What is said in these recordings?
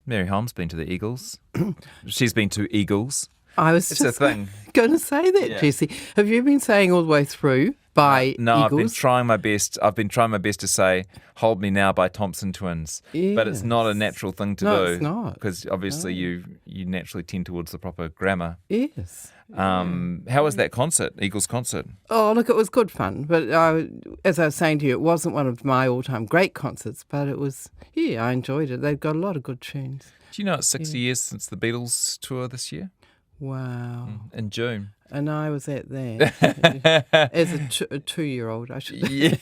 Mary Holm's been to the Eagles. She's been to Eagles. I was It's a just thing. going to say that, Yeah. Jesse. Have you been saying all the way through by No, Eagles? I've been trying my best. I've been trying my best to say "Hold Me Now" by Thompson Twins, but it's not a Yes. natural thing to No, do. it's not. Because obviously you naturally tend towards the proper grammar. Yes. How was that concert, Eagles concert? Oh, look, it was good fun. But as I was saying to you, it wasn't one of my all-time great concerts, but it was, I enjoyed it. They've got a lot of good tunes. Do you know it's 60 years since the Beatles tour this year? Wow. In June. And I was at that as a two-year-old, I should say.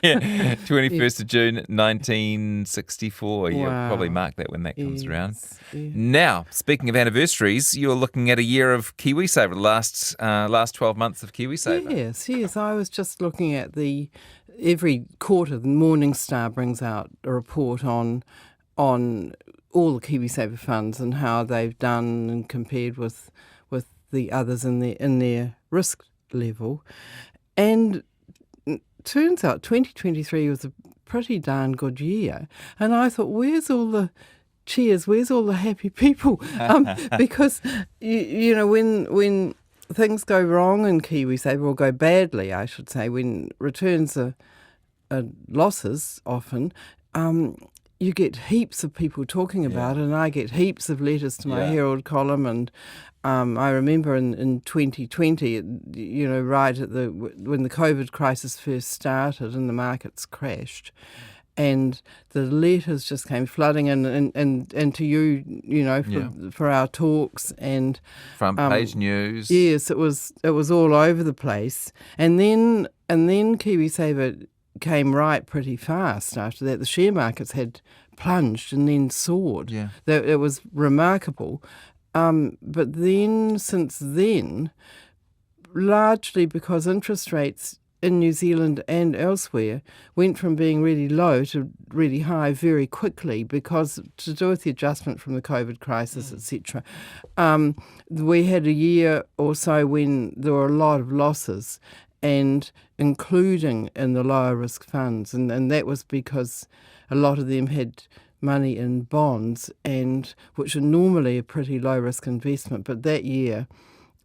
Yeah, 21st of June, 1964. You'll Wow. probably mark that when that comes around. Yeah. Now, speaking of anniversaries, you're looking at a year of KiwiSaver, the last 12 months of KiwiSaver. Yes. I was just looking at every quarter, the Morning Star brings out a report on all the KiwiSaver funds and how they've done and compared with the others in their risk level. And it turns out 2023 was a pretty darn good year. And I thought, where's all the cheers? Where's all the happy people? Because, you know, when things go wrong in KiwiSaver, or go badly, I should say, when returns are losses often, you get heaps of people talking about it, and I get heaps of letters to my Herald column, and I remember in 2020, right at when the COVID crisis first started and the markets crashed, and the letters just came flooding in, and to you, for our talks and Front page news. Yes, it was all over the place, and then KiwiSaver came right pretty fast after that. The share markets had plunged and then soared. Yeah. It was remarkable. But then, since then, largely because interest rates in New Zealand and elsewhere went from being really low to really high very quickly, because to do with the adjustment from the COVID crisis, etc. We had a year or so when there were a lot of losses, and including in the lower risk funds, and that was because a lot of them had money in bonds, and which are normally a pretty low risk investment. But that year,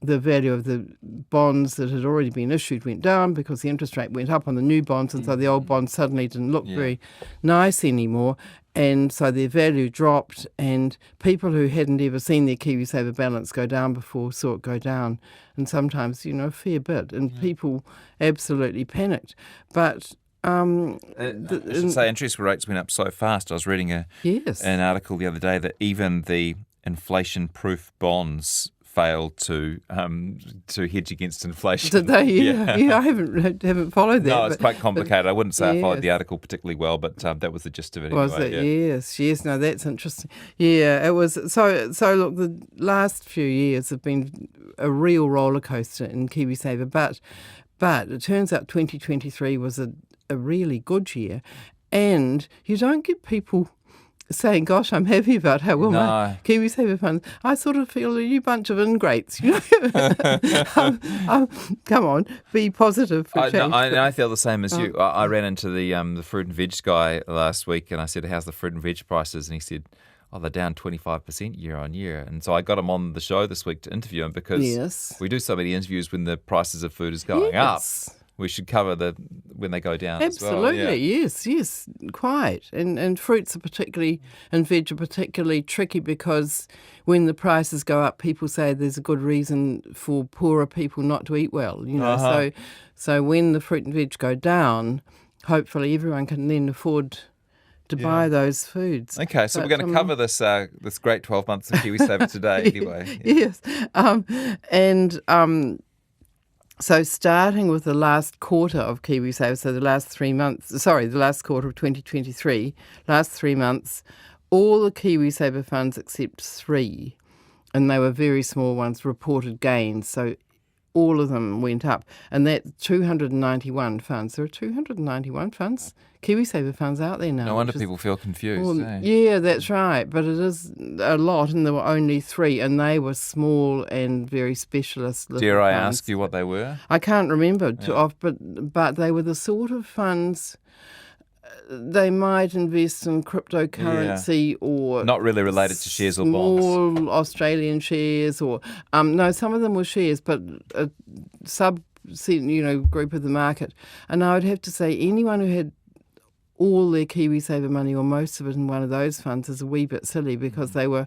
the value of the bonds that had already been issued went down because the interest rate went up on the new bonds, and so the old bonds suddenly didn't look very nice anymore, and so their value dropped, and people who hadn't ever seen their KiwiSaver balance go down before saw it go down, and sometimes, a fair bit, and people absolutely panicked. But I should say interest rates went up so fast. I was reading an article the other day that even the inflation-proof bonds failed to hedge against inflation. Did they? Yeah. I haven't followed that. No, it's quite complicated. I wouldn't say I followed the article particularly well, but that was the gist of it. Was anyway. it? Yes. No, that's interesting. Yeah, it was. So look, the last few years have been a real roller coaster in KiwiSaver, but it turns out 2023 was a really good year, and you don't get people saying, gosh, I'm happy about how well my KiwiSaver funds. I sort of feel you bunch of ingrates, come on, be positive for change. I feel the same as you. I ran into the fruit and veg guy last week, and I said, how's the fruit and veg prices? And he said, they're down 25% year on year. And so I got him on the show this week to interview him, because we do so many interviews when the prices of food is going up. We should cover when they go down Absolutely, as well. Yes, quite. And fruits and veg are particularly tricky, because when the prices go up, people say there's a good reason for poorer people not to eat well. So when the fruit and veg go down, hopefully everyone can then afford to buy those foods. Okay, so we're going to cover this great 12 months of KiwiSaver today anyway. Yes. So starting with the last quarter of KiwiSaver, so the last quarter of 2023, last 3 months, all the KiwiSaver funds except 3, and they were very small ones, reported gains. So all of them went up. And that 291 funds. There are 291 funds, KiwiSaver funds out there now. No wonder people feel confused. Well, yeah, that's right. But it is a lot, and there were only 3, and they were small and very specialist little Dare I funds. ask you what they were? I can't remember but they were the sort of funds they might invest in cryptocurrency or not really related to shares or bonds. Small Australian shares, or no, some of them were shares, but a group of the market. And I would have to say anyone who had all their KiwiSaver money or most of it in one of those funds is a wee bit silly, because they were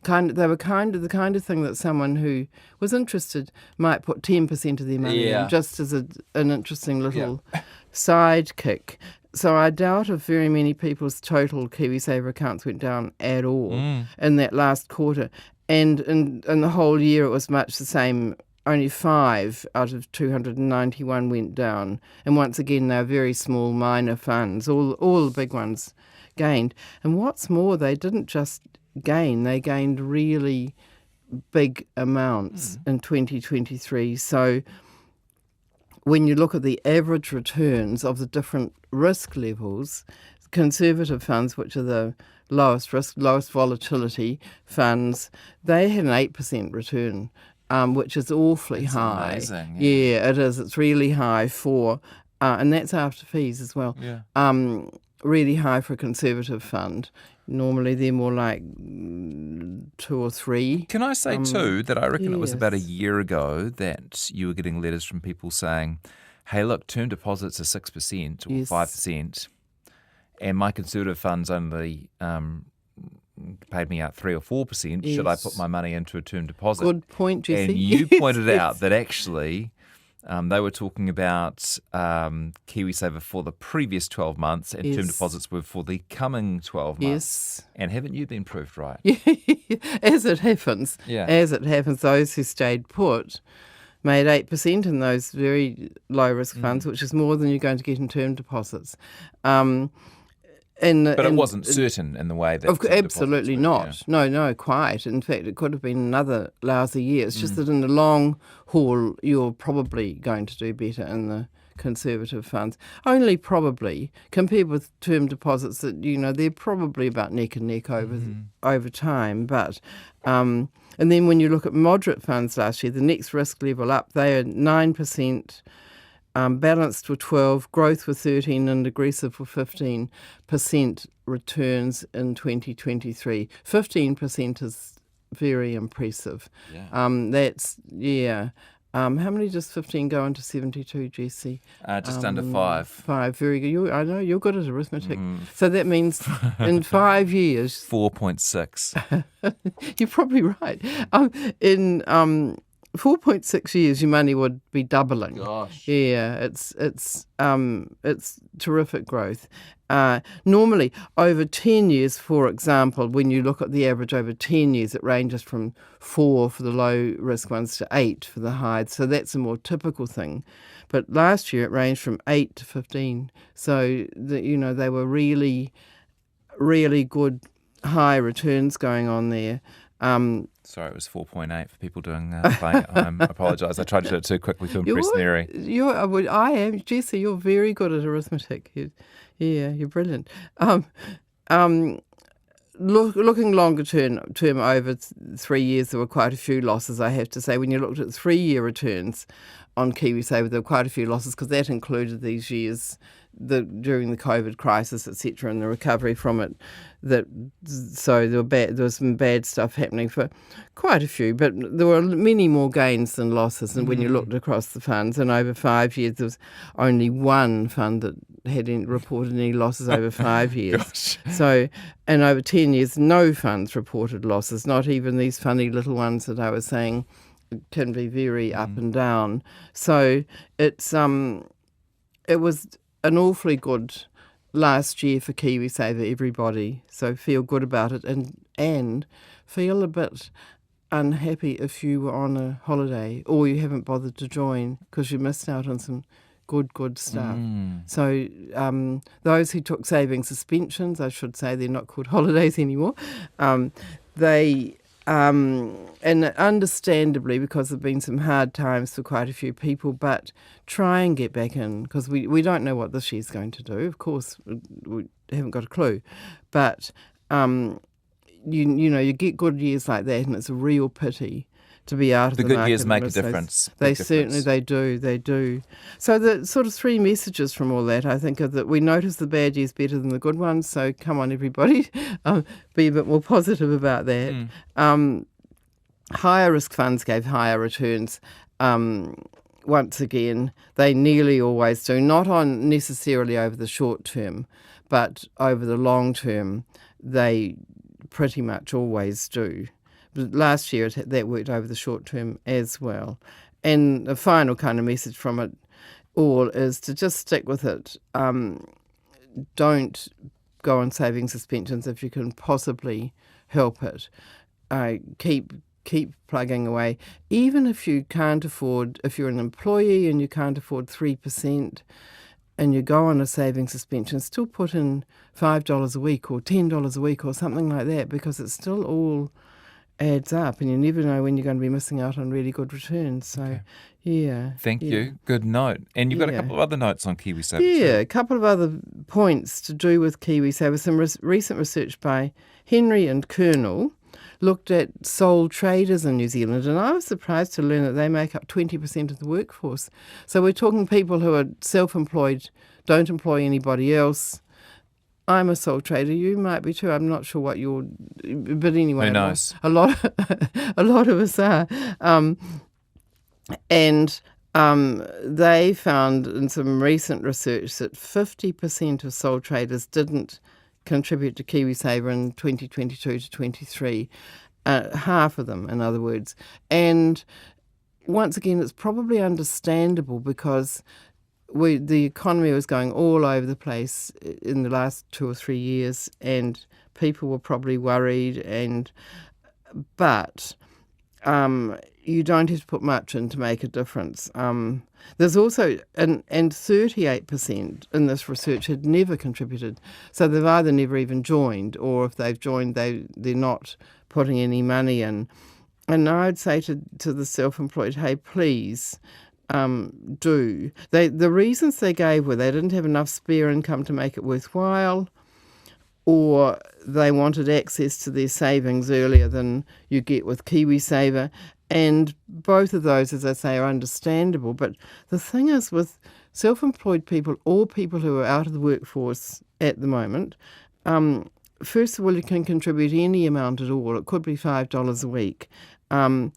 the kind of thing that someone who was interested might put 10% of their money in, just as an interesting little sidekick. So I doubt if very many people's total KiwiSaver accounts went down at all in that last quarter. And in the whole year it was much the same. Only 5 out of 291 went down. And once again, they were very small, minor funds. All the big ones gained. And what's more, they didn't just gain, they gained really big amounts in 2023. So when you look at the average returns of the different risk levels, conservative funds, which are the lowest risk, lowest volatility funds, they had an 8% return, which is awfully high. Amazing. Yeah, it is. It's really high for, and that's after fees as well. Yeah. Really high for a conservative fund. Normally they're more like 2 or 3. Can I say too that I reckon it was about a yes. year ago that you were getting letters from people saying, hey, look, term deposits are 6% or 5%, and my conservative funds only paid me out 3 or 4%. Yes. Should I put my money into a term deposit? Good point, Jesse. And you pointed out that actually they were talking about KiwiSaver for the previous 12 months, and term deposits were for the coming 12 months. Yes. And haven't you been proved right? As it happens, those who stayed put made 8% in those very low-risk funds, which is more than you're going to get in term deposits. But it wasn't certain in the way that... Absolutely not. Yeah. No, quite. In fact, it could have been another lousy year. It's just that in the long haul, you're probably going to do better in the conservative funds. Only probably, compared with term deposits that, they're probably about neck and neck over time. But and then when you look at moderate funds last year, the next risk level up, they are 9%. Balanced were 12, growth were 13, and aggressive were 15% returns in 2023. 15% is very impressive. Yeah. How many does 15 go into 72, Jesse? Just under 5. 5, very good. I know you're good at arithmetic. So that means in 5 years... 4.6. You're probably right. In 4.6 years, your money would be doubling. Gosh. Yeah, it's terrific growth. Normally, over 10 years, for example, when you look at the average over 10 years, it ranges from 4 for the low-risk ones to 8 for the high. So that's a more typical thing. But last year, it ranged from 8 to 15. So, they were really, really good high returns going on there. Sorry, it was 4.8 for people playing at home. I apologise. I tried to do it too quickly to impress Mary. I am. Jesse, you're very good at arithmetic. You're brilliant. Looking longer term over 3 years, there were quite a few losses, I have to say. When you looked at 3-year returns on KiwiSaver, there were quite a few losses because that included these years during the COVID crisis, etc., and the recovery from it. So there was some bad stuff happening for quite a few, but there were many more gains than losses. And when you looked across the funds, and over 5 years, there was only one fund that hadn't reported any losses over 5 years. Gosh. So, and over 10 years, no funds reported losses, not even these funny little ones that I was saying can be very up and down. So it was an awfully good last year for KiwiSaver, everybody. So feel good about it and feel a bit unhappy if you were on a holiday or you haven't bothered to join because you missed out on some good stuff. So those who took saving suspensions, I should say they're not called holidays anymore, and understandably, because there have been some hard times for quite a few people, but try and get back in, because we don't know what this year's going to do. Of course, we haven't got a clue. But, you get good years like that, and it's a real pity to be out of the market. good years make a amidst those. difference. They Big certainly, difference. they do. So the sort of three messages from all that, I think, are that we notice the bad years better than the good ones. So come on, everybody, be a bit more positive about that. Higher risk funds gave higher returns. Once again, they nearly always do, not on necessarily over the short term, but over the long term, they pretty much always do. But last year, that worked over the short term as well. And the final kind of message from it all is to just stick with it. Don't go on saving suspensions if you can possibly help it. Keep plugging away. Even if you can't afford, if you're an employee and you can't afford 3%, and you go on a saving suspension, still put in $5 a week or $10 a week or something like that, because it still all adds up, and you never know when you're going to be missing out on really good returns. So, Okay. yeah. Thank you. Good note. And you've got a couple of other notes on KiwiSaver's. Yeah, a couple of other points to do with KiwiSaver. Some recent research by Henry and Colonel looked at sole traders in New Zealand, and I was surprised to learn that they make up 20% of the workforce. So we're talking people who are self-employed, don't employ anybody else. I'm a sole trader. You might be too. I'm not sure what you're, but anyway, Who knows? a lot of us are. They found in some recent research that 50% of sole traders didn't contribute to KiwiSaver in 2022 to 23, half of them, in other words. And once again, it's probably understandable because the economy was going all over the place in the last 2 or 3 years, and people were probably worried. But you don't have to put much in to make a difference. There's also, and 38% in this research had never contributed. So they've either never even joined, or if they've joined, they're not putting any money in. And I'd say to the self-employed, hey, please do. The reasons they gave were they didn't have enough spare income to make it worthwhile, or they wanted access to their savings earlier than you get with KiwiSaver. And both of those, as I say, are understandable. But the thing is, with self-employed people or people who are out of the workforce at the moment, first of all, you can contribute any amount at all. It could be $5 a week. Don't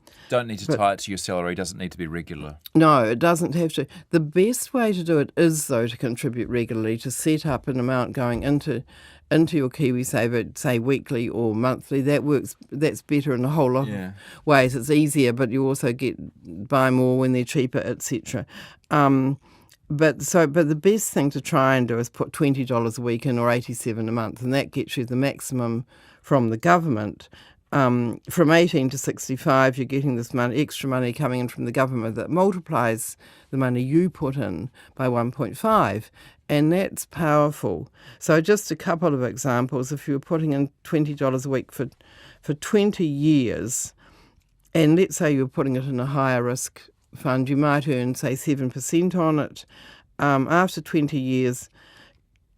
need to tie it to your salary. Doesn't need to be regular. No, it doesn't have to. The best way to do it is, though, to contribute regularly, to set up an amount going into your KiwiSaver, say weekly or monthly. That works. That's better in a whole lot of ways. It's easier, but you also buy more when they're cheaper, etc. But the best thing to try and do is put $20 a week in, or $87 a month, and that gets you the maximum from the government. From 18 to 65, you're getting this extra money coming in from the government that multiplies the money you put in by 1.5, and that's powerful. So just a couple of examples. If you were putting in $20 a week for 20 years, and let's say you were putting it in a higher risk fund, you might earn, say, 7% on it. After 20 years,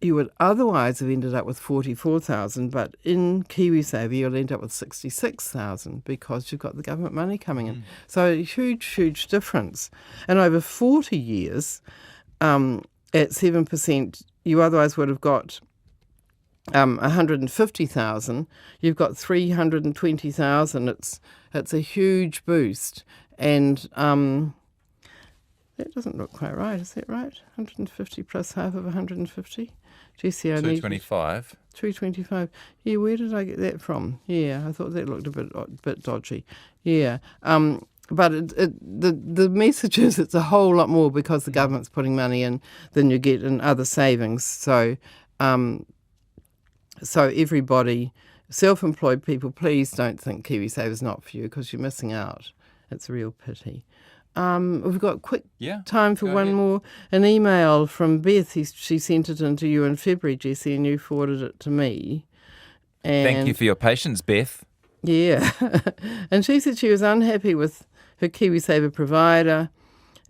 you would otherwise have ended up with $44,000, but in KiwiSaver you'll end up with $66,000 because you've got the government money coming in. So a huge, huge difference. And over 40 years, at 7%, you otherwise would have got $150,000. You've got $320,000. It's a huge boost, and that doesn't look quite right. Is that right? 150 plus half of 150. Jesse, I need 225. 225. Yeah, where did I get that from? Yeah, I thought that looked a bit dodgy. Yeah. But the message is it's a whole lot more because the government's putting money in than you get in other savings. So everybody, self-employed people, please don't think KiwiSaver's not for you, because you're missing out. It's a real pity. We've got quick time for one more. An email from Beth. She sent it into you in February, Jesse, and you forwarded it to me. And thank you for your patience, Beth. Yeah. And she said she was unhappy with her KiwiSaver provider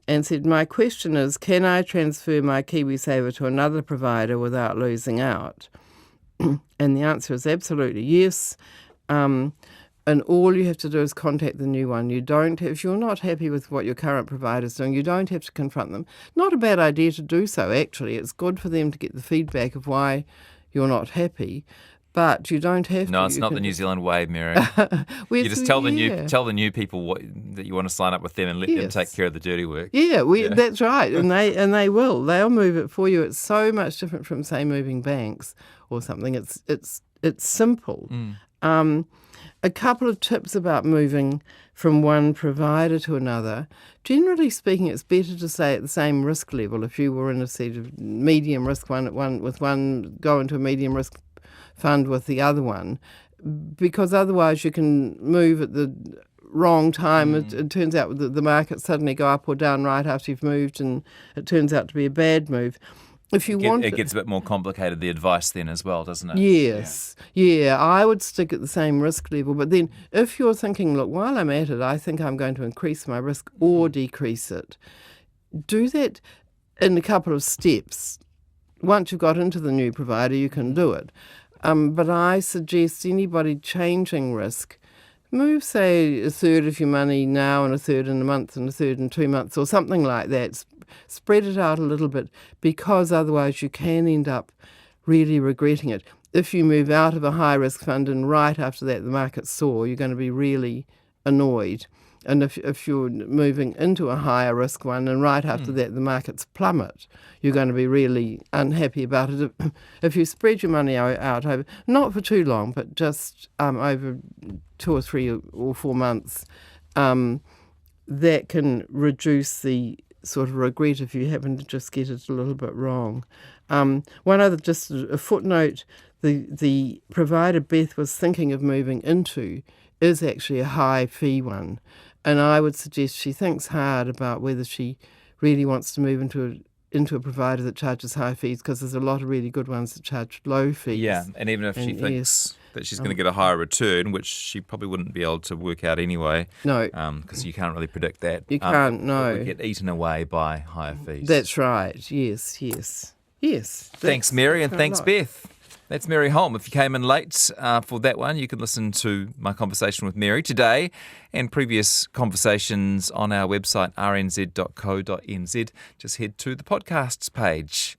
and said, my question is, can I transfer my KiwiSaver to another provider without losing out? And the answer is absolutely yes. And all you have to do is contact the new one. If you're not happy with what your current provider's doing, you don't have to confront them. Not a bad idea to do so, actually. It's good for them to get the feedback of why you're not happy. But you don't have to. No, it's not the New Zealand way, Mary. You just tell the new people that you want to sign up with them and let them take care of the dirty work. Yeah, that's right, and they will. They'll move it for you. It's so much different from, say, moving banks or something. It's simple. A couple of tips about moving from one provider to another. Generally speaking, it's better to stay at the same risk level. If you were in a sort of medium risk one, go into a medium risk fund with the other one, because otherwise you can move at the wrong time. It turns out that the markets suddenly go up or down right after you've moved, and it turns out to be a bad move. It gets a bit more complicated, the advice then as well, doesn't it? Yes. Yeah, I would stick at the same risk level. But then if you're thinking, look, while I'm at it, I think I'm going to increase my risk or decrease it, do that in a couple of steps. Once you've got into the new provider, you can do it. But I suggest anybody changing risk, move, say, a third of your money now and a third in a month and a third in 2 months or something like that. Spread it out a little bit, because otherwise you can end up really regretting it. If you move out of a high-risk fund and right after that the market soar, you're going to be really annoyed. And if you're moving into a higher risk one and right after that the markets plummet, you're going to be really unhappy about it. If you spread your money out over, not for too long, but just over 2 or 3 or 4 months, that can reduce the sort of regret if you happen to just get it a little bit wrong. One other, just a footnote, the provider Beth was thinking of moving into is actually a high fee one. And I would suggest she thinks hard about whether she really wants to move into a provider that charges high fees, because there's a lot of really good ones that charge low fees. Yeah, and even if she thinks that she's going to get a higher return, which she probably wouldn't be able to work out anyway. No. Because you can't really predict that. You can't, no. It would get eaten away by higher fees. That's right, yes. Thanks, Mary, and thanks, Beth. That's Mary Holm. If you came in late for that one, you can listen to my conversation with Mary today and previous conversations on our website, rnz.co.nz. Just head to the podcasts page.